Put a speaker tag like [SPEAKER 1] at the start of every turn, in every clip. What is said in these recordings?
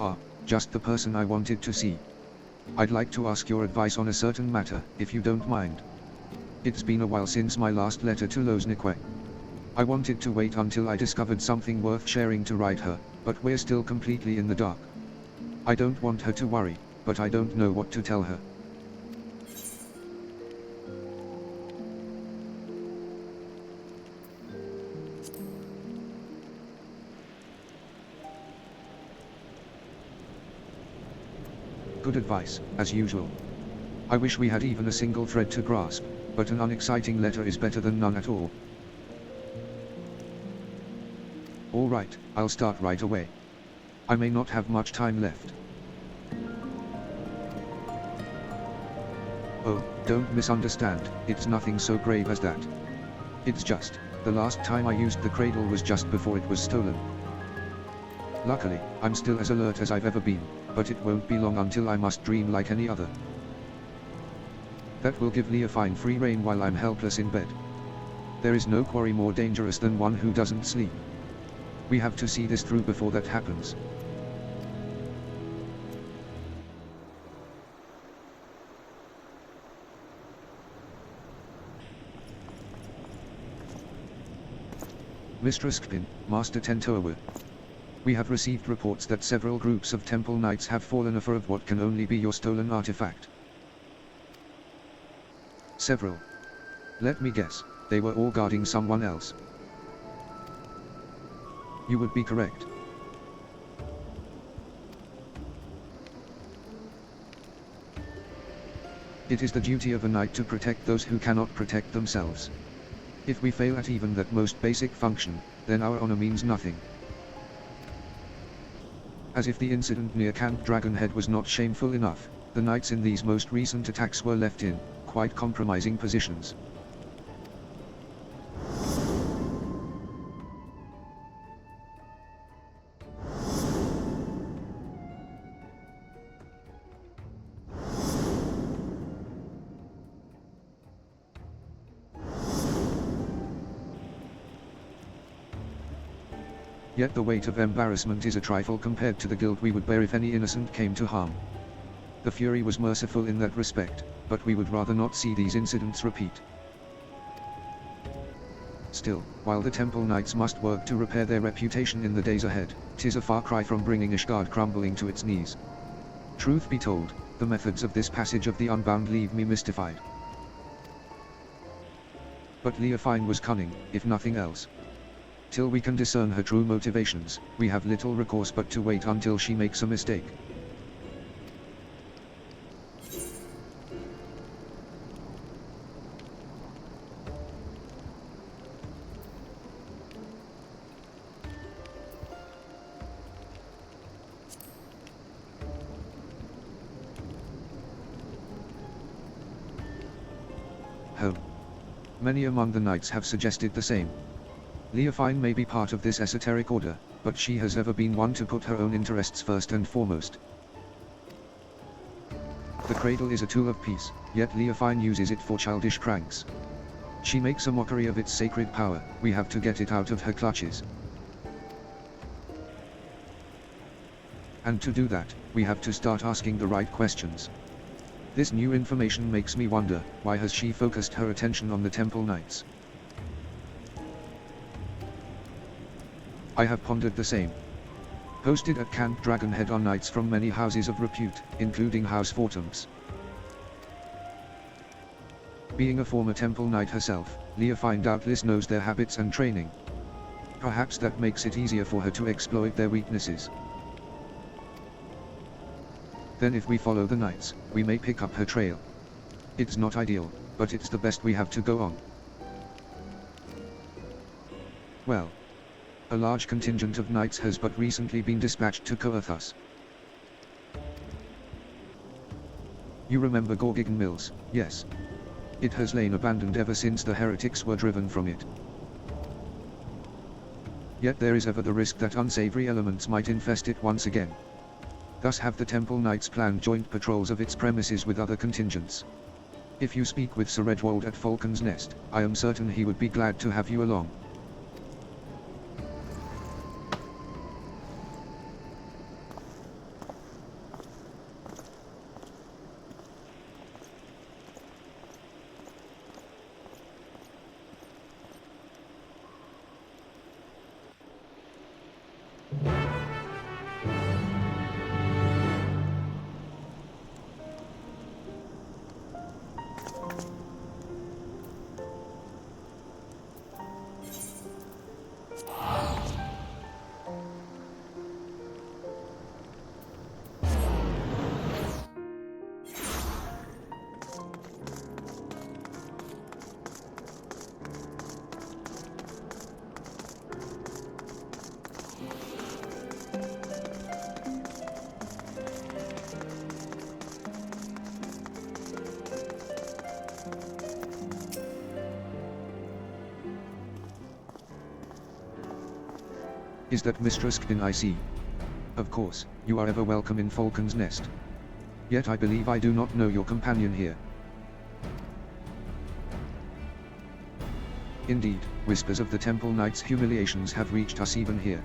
[SPEAKER 1] Ah, just the person I wanted to see. I'd like to ask your advice on a certain matter, if you don't mind. It's been a while since my last letter to Losnique. I wanted to wait until I discovered something worth sharing to write her, but we're still completely in the dark. I don't want her to worry, but I don't know what to tell her. Good advice, as usual. I wish we had even a single thread to grasp, but an unexciting letter is better than none at all. Alright, I'll start right away. I may not have much time left. Oh, don't misunderstand, it's nothing so grave as that. It's just, the last time I used the Cradle was just before it was stolen. Luckily, I'm still as alert as I've ever been, but it won't be long until I must dream like any other. That will give Leophyne free rein while I'm helpless in bed. There is no quarry more dangerous than one who doesn't sleep. We have to see this through before that happens. Mistress Khpein, Master Tentoawa. We have received reports that several groups of temple knights have fallen afoul of what can only be your stolen artifact. Several. Let me guess, they were all guarding someone else. You would be correct. It is the duty of a knight to protect those who cannot protect themselves. If we fail at even that most basic function, then our honor means nothing. As if the incident near Camp Dragonhead was not shameful enough, the knights in these most recent attacks were left in quite compromising positions. Yet the weight of embarrassment is a trifle compared to the guilt we would bear if any innocent came to harm. The Fury was merciful in that respect, but we would rather not see these incidents repeat. Still, while the Temple Knights must work to repair their reputation in the days ahead, 'tis a far cry from bringing Ishgard crumbling to its knees. Truth be told, the methods of this passage of the Unbound leave me mystified. But Leophyne was cunning, if nothing else. Till we can discern her true motivations, we have little recourse but to wait until she makes a mistake. Home. Many among the knights have suggested the same. Leophyne may be part of this esoteric order, but she has ever been one to put her own interests first and foremost. The Cradle is a tool of peace, yet Leophyne uses it for childish pranks. She makes a mockery of its sacred power, we have to get it out of her clutches. And to do that, we have to start asking the right questions. This new information makes me wonder, why has she focused her attention on the Temple Knights? I have pondered the same. Posted at Camp Dragonhead are knights from many houses of repute, including House Fortums. Being a former Temple Knight herself, Leophyne doubtless knows their habits and training. Perhaps that makes it easier for her to exploit their weaknesses. Then if we follow the knights, we may pick up her trail. It's not ideal, but it's the best we have to go on. Well. A large contingent of knights has but recently been dispatched to Coerthas. You remember Gorgigan Mills, yes. It has lain abandoned ever since the heretics were driven from it. Yet there is ever the risk that unsavory elements might infest it once again. Thus have the Temple Knights planned joint patrols of its premises with other contingents. If you speak with Sir Redwald at Falcon's Nest, I am certain he would be glad to have you along. Is that Mistress Khpein I see? Of course, you are ever welcome in Falcon's Nest. Yet I believe I do not know your companion here. Indeed, whispers of the Temple Knight's humiliations have reached us even here.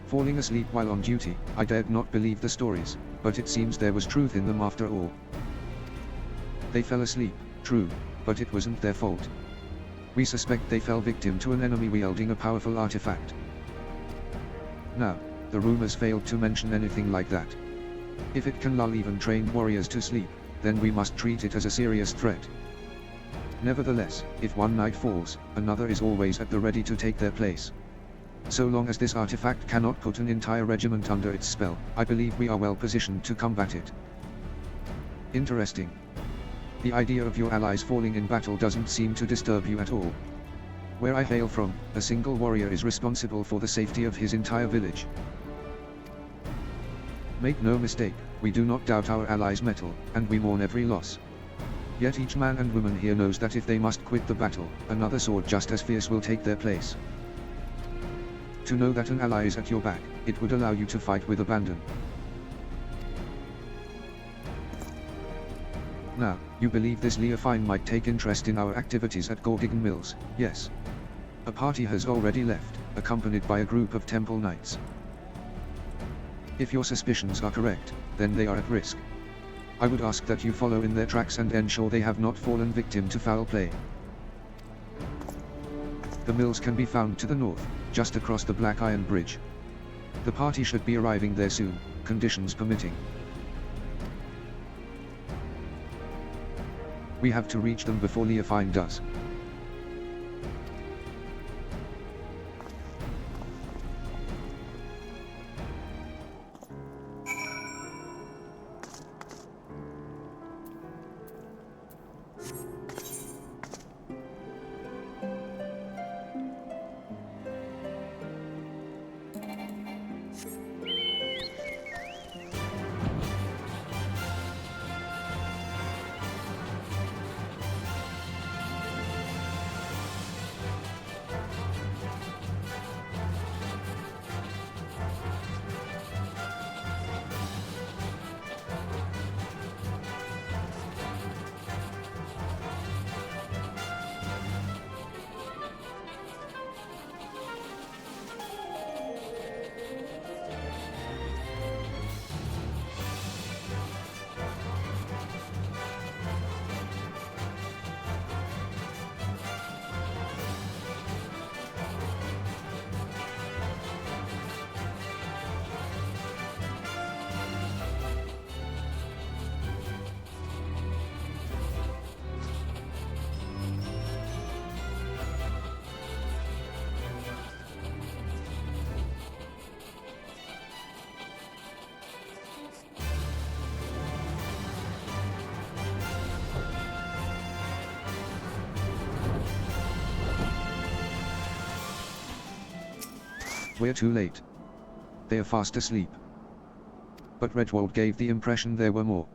[SPEAKER 1] Falling asleep while on duty, I dared not believe the stories, but it seems there was truth in them after all. They fell asleep, true, but it wasn't their fault. We suspect they fell victim to an enemy wielding a powerful artifact. Now, the rumors failed to mention anything like that. If it can lull even trained warriors to sleep, then we must treat it as a serious threat. Nevertheless, if one knight falls, another is always at the ready to take their place. So long as this artifact cannot put an entire regiment under its spell, I believe we are well positioned to combat it. Interesting. The idea of your allies falling in battle doesn't seem to disturb you at all. Where I hail from, a single warrior is responsible for the safety of his entire village. Make no mistake, we do not doubt our allies' mettle, and we mourn every loss. Yet each man and woman here knows that if they must quit the battle, another sword just as fierce will take their place. To know that an ally is at your back, it would allow you to fight with abandon. Now, you believe this Leophyne might take interest in our activities at Gordigan Mills, yes? A party has already left, accompanied by a group of Temple Knights. If your suspicions are correct, then they are at risk. I would ask that you follow in their tracks and ensure they have not fallen victim to foul play. The mills can be found to the north, just across the Black Iron Bridge. The party should be arriving there soon, conditions permitting. We have to reach them before Leophyne does. We're too late. They are fast asleep. But Redwald gave the impression there were more.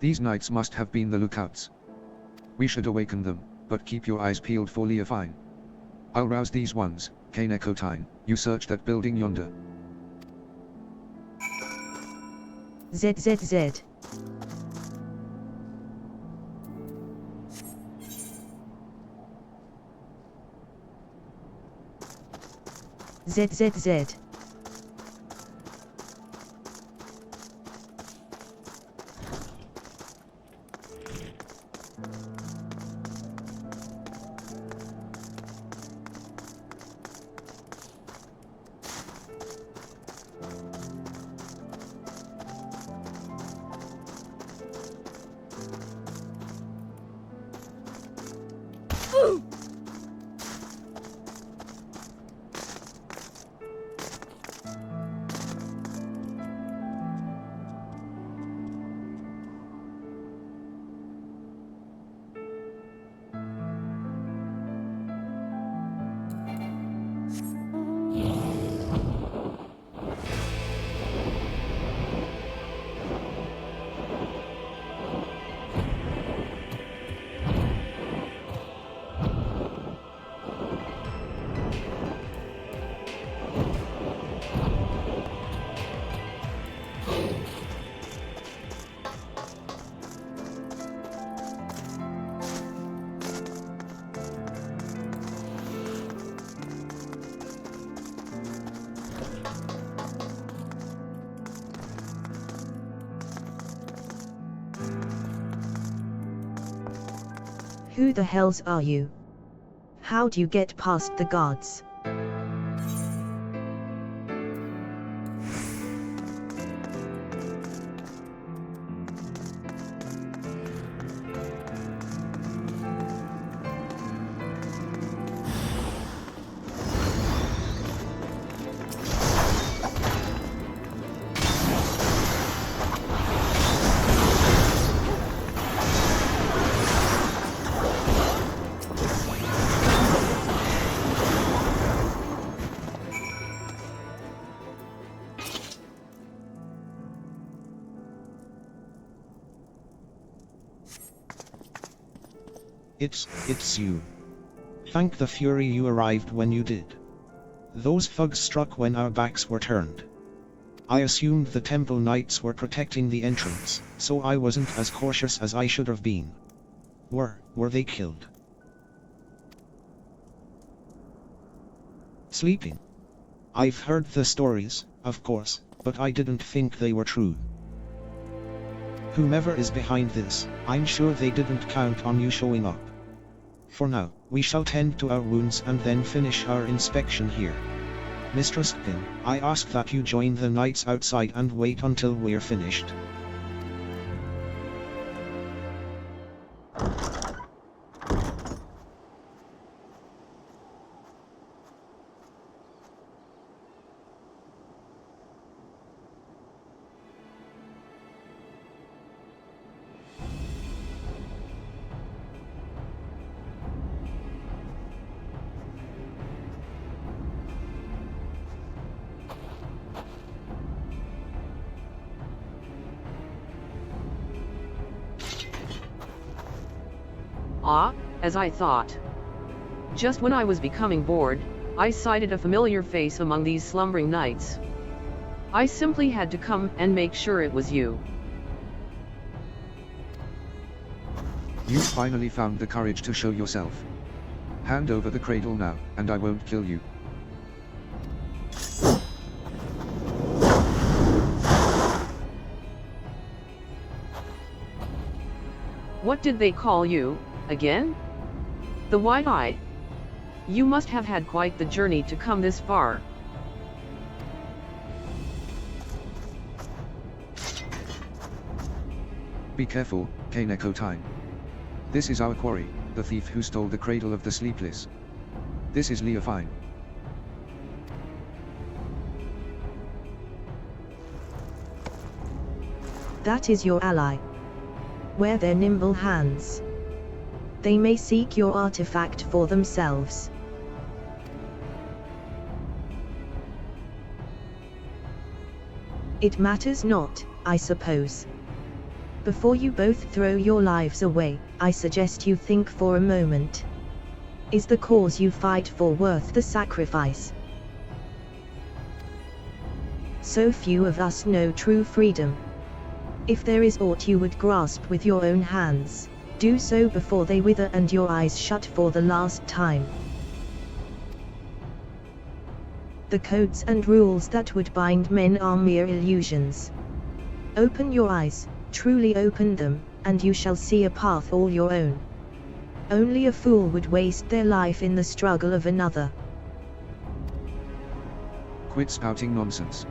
[SPEAKER 1] These knights must have been the lookouts. We should awaken them, but keep your eyes peeled for Leophyne. I'll rouse these ones. K'nekotein, you search that building yonder.
[SPEAKER 2] ZZZ. ZZZ. Who the hells are you? How'd you get past the guards?
[SPEAKER 3] It's you. Thank the Fury you arrived when you did. Those thugs struck when our backs were turned. I assumed the Temple Knights were protecting the entrance, so I wasn't as cautious as I should have been. Were they killed? Sleeping? I've heard the stories, of course, but I didn't think they were true. Whomever is behind this, I'm sure they didn't count on you showing up. For now, we shall tend to our wounds and then finish our inspection here. Mistress Khpein, I ask that you join the knights outside and wait until we're finished.
[SPEAKER 4] Ah, as I thought. Just when I was becoming bored, I sighted a familiar face among these slumbering knights. I simply had to come and make sure it was you.
[SPEAKER 1] You finally found the courage to show yourself. Hand over the cradle now, and I won't kill you.
[SPEAKER 4] What did they call you, again? The White-Eyed? You must have had quite the journey to come this far.
[SPEAKER 1] Be careful, K'nekotein. This is our quarry, the thief who stole the cradle of the Sleepless. This is Leophyne.
[SPEAKER 2] That is your ally. Wear their nimble hands. They may seek your artifact for themselves. It matters not, I suppose. Before you both throw your lives away, I suggest you think for a moment. Is the cause you fight for worth the sacrifice? So few of us know true freedom. If there is aught you would grasp with your own hands, do so before they wither and your eyes shut for the last time. The codes and rules that would bind men are mere illusions. Open your eyes, truly open them, and you shall see a path all your own. Only a fool would waste their life in the struggle of another.
[SPEAKER 1] Quit spouting nonsense.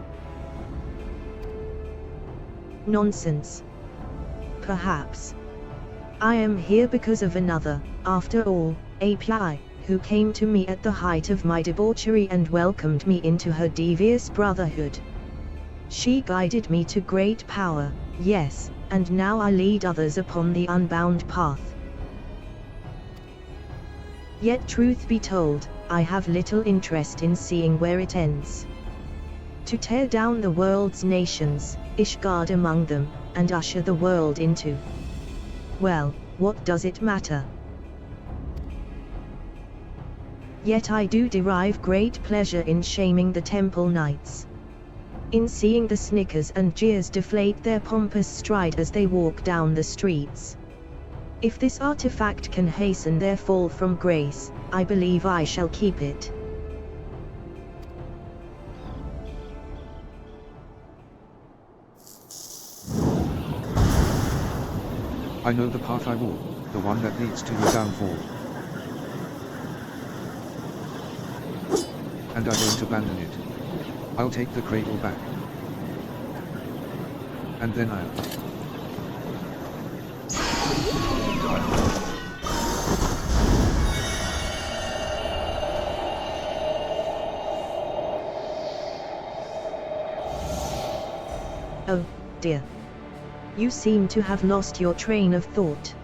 [SPEAKER 2] Nonsense. Perhaps. I am here because of another, after all, a Ply, who came to me at the height of my debauchery and welcomed me into her devious brotherhood. She guided me to great power, yes, and now I lead others upon the unbound path. Yet truth be told, I have little interest in seeing where it ends. To tear down the world's nations, Ishgard among them, and usher the world into... well, what does it matter? Yet I do derive great pleasure in shaming the Temple Knights. In seeing the snickers and jeers deflate their pompous stride as they walk down the streets. If this artifact can hasten their fall from grace, I believe I shall keep it.
[SPEAKER 1] I know the path I walk. The one that leads to your downfall. And I won't abandon it. I'll take the cradle back. And then I'll...
[SPEAKER 2] Oh, dear. You seem to have lost your train of thought.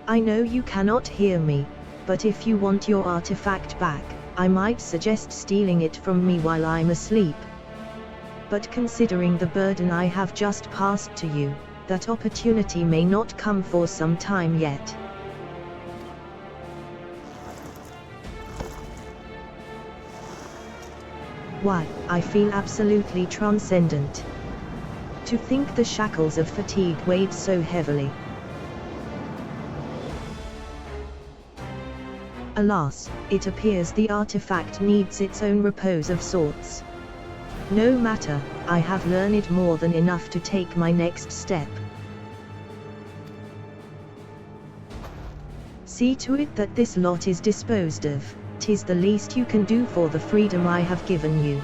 [SPEAKER 2] I know you cannot hear me, but if you want your artifact back, I might suggest stealing it from me while I'm asleep. But considering the burden I have just passed to you, that opportunity may not come for some time yet. Why, I feel absolutely transcendent. To think the shackles of fatigue weighed so heavily. Alas, it appears the artifact needs its own repose of sorts. No matter, I have learned more than enough to take my next step. See to it that this lot is disposed of. 'Tis the least you can do for the freedom I have given you.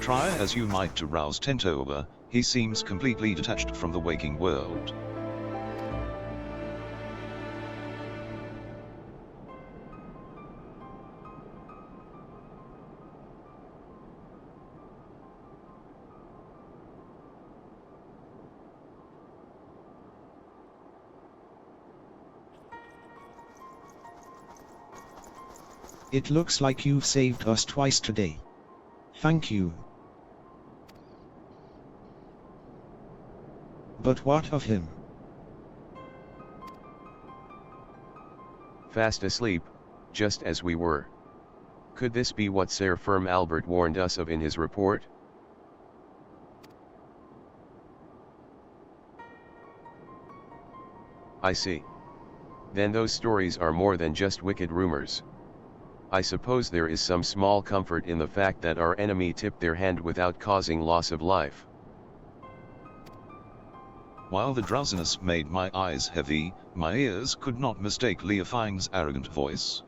[SPEAKER 5] Try as you might to rouse Tentoawa, he seems completely detached from the waking world.
[SPEAKER 3] It looks like you've saved us twice today. Thank you. But what of him?
[SPEAKER 6] Fast asleep, just as we were. Could this be what Sir Firm Albert warned us of in his report? I see. Then those stories are more than just wicked rumors. I suppose there is some small comfort in the fact that our enemy tipped their hand without causing loss of life.
[SPEAKER 5] While the drowsiness made my eyes heavy, my ears could not mistake Leophyne's arrogant voice.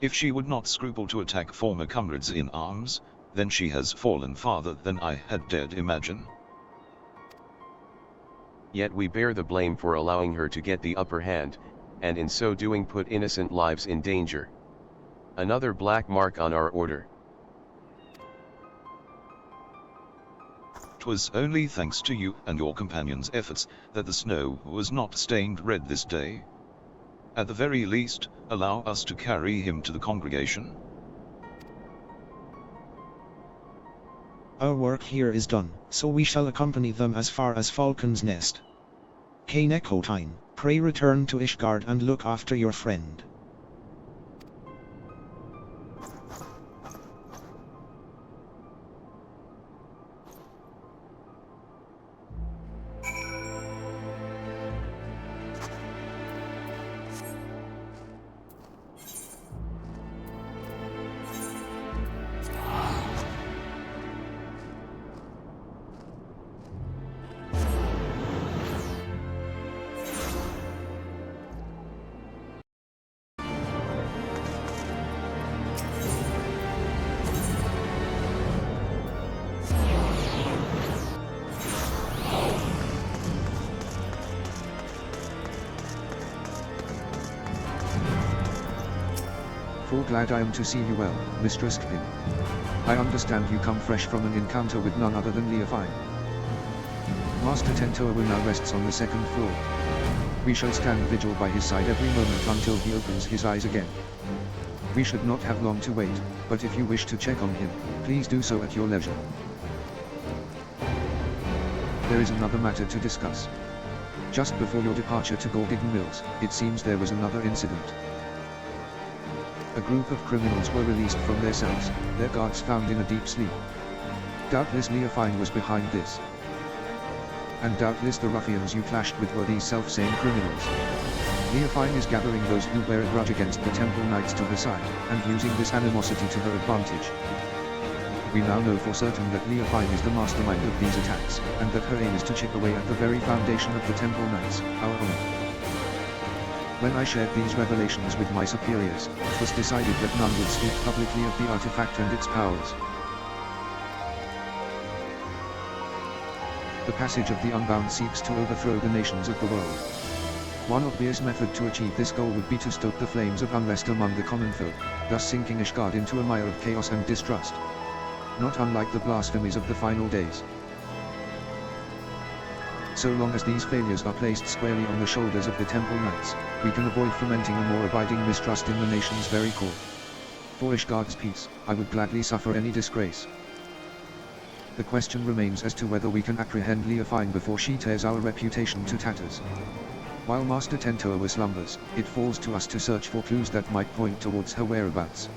[SPEAKER 5] If she would not scruple to attack former comrades in arms, then she has fallen farther than I had dared imagine.
[SPEAKER 6] Yet we bear the blame for allowing her to get the upper hand, and in so doing put innocent lives in danger. Another black mark on our order.
[SPEAKER 5] 'Twas only thanks to you and your companions' efforts that the snow was not stained red this day. At the very least, allow us to carry him to the congregation.
[SPEAKER 3] Our work here is done, so we shall accompany them as far as Falcon's Nest. K'nekotein, pray return to Ishgard and look after your friend.
[SPEAKER 1] Full glad I am to see you well, Mistress Khpein. I understand you come fresh from an encounter with none other than Leophyne. Master Tentoawa now rests on the second floor. We shall stand vigil by his side every moment until he opens his eyes again. We should not have long to wait, but if you wish to check on him, please do so at your leisure. There is another matter to discuss. Just before your departure to Gorgon Mills, it seems there was another incident. A group of criminals were released from their cells, their guards found in a deep sleep. Doubtless Leophyne was behind this. And doubtless the ruffians you clashed with were these self-same criminals. Leophyne is gathering those who bear a grudge against the Temple Knights to her side, and using this animosity to her advantage. We now know for certain that Leophyne is the mastermind of these attacks, and that her aim is to chip away at the very foundation of the Temple Knights, our own. When I shared these revelations with my superiors, it was decided that none would speak publicly of the artifact and its powers. The passage of the Unbound seeks to overthrow the nations of the world. One obvious method to achieve this goal would be to stoke the flames of unrest among the common folk, thus sinking Ishgard into a mire of chaos and distrust. Not unlike the blasphemies of the final days. So long as these failures are placed squarely on the shoulders of the Temple Knights, we can avoid fomenting a more abiding mistrust in the nation's very core. For Ishgard's peace, I would gladly suffer any disgrace. The question remains as to whether we can apprehend Leophyne before she tears our reputation to tatters. While Master Tentoawa slumbers, it falls to us to search for clues that might point towards her whereabouts.